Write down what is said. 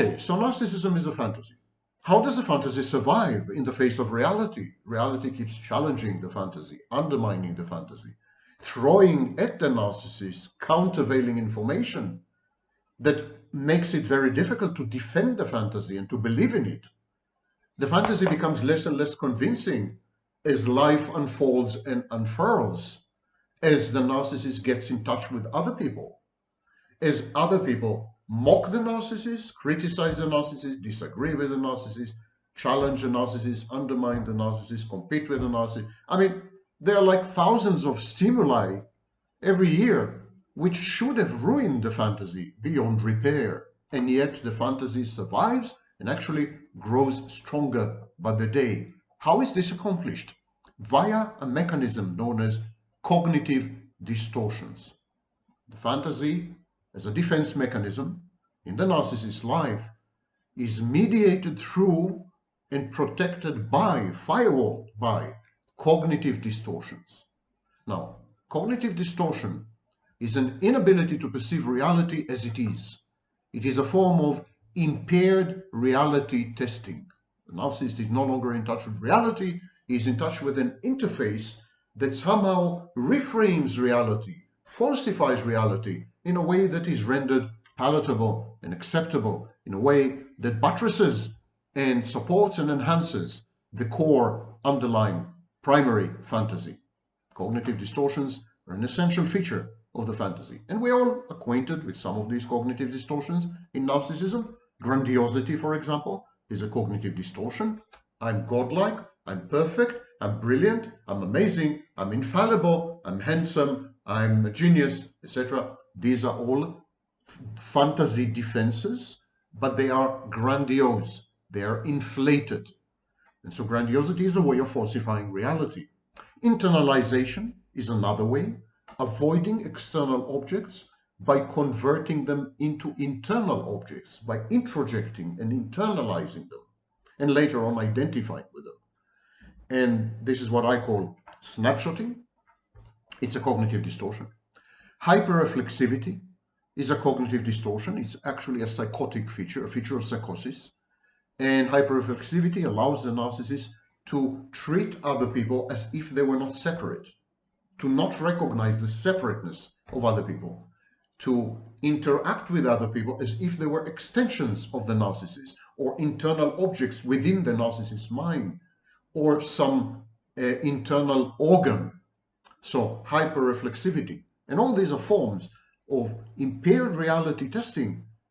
Okay, so narcissism is a fantasy. How does the fantasy survive in the face of reality? Reality keeps challenging the fantasy, undermining the fantasy, throwing at the narcissist countervailing information that makes it very difficult to defend the fantasy and to believe in it. The fantasy becomes less and less convincing as life unfolds and unfurls, as the narcissist gets in touch with other people, as other people mock the narcissist, criticize the narcissist, disagree with the narcissist, challenge the narcissist, undermine the narcissist, compete with the narcissist. I mean, there are like thousands of stimuli every year which should have ruined the fantasy beyond repair. And yet the fantasy survives and actually grows stronger by the day. How is this accomplished? Via a mechanism known as cognitive distortions. The fantasy, as a defense mechanism in the narcissist's life, is mediated through and protected by, firewalled by, cognitive distortions. Now, cognitive distortion is an inability to perceive reality as it is. It is a form of impaired reality testing. The narcissist is no longer in touch with reality, he is in touch with an interface that somehow reframes reality, falsifies reality in a way that is rendered palatable and acceptable, in a way that buttresses and supports and enhances the core underlying primary fantasy. Cognitive distortions are an essential feature of the fantasy. And we're all acquainted with some of these cognitive distortions in narcissism. Grandiosity, for example, is a cognitive distortion. I'm godlike, I'm perfect, I'm brilliant, I'm amazing, I'm infallible, I'm handsome, I'm a genius, etc. These are all fantasy defenses, but they are grandiose, they are inflated. And so grandiosity is a way of falsifying reality. Internalization is another way, avoiding external objects by converting them into internal objects, by introjecting and internalizing them, and later on identifying with them. And this is what I call snapshotting. It's a cognitive distortion. Hyperreflexivity is a cognitive distortion. It's actually a psychotic feature, a feature of psychosis. And hyperreflexivity allows the narcissist to treat other people as if they were not separate, to not recognize the separateness of other people, to interact with other people as if they were extensions of the narcissist or internal objects within the narcissist's mind or some internal organ. So hyperreflexivity. And all these are forms of impaired reality testing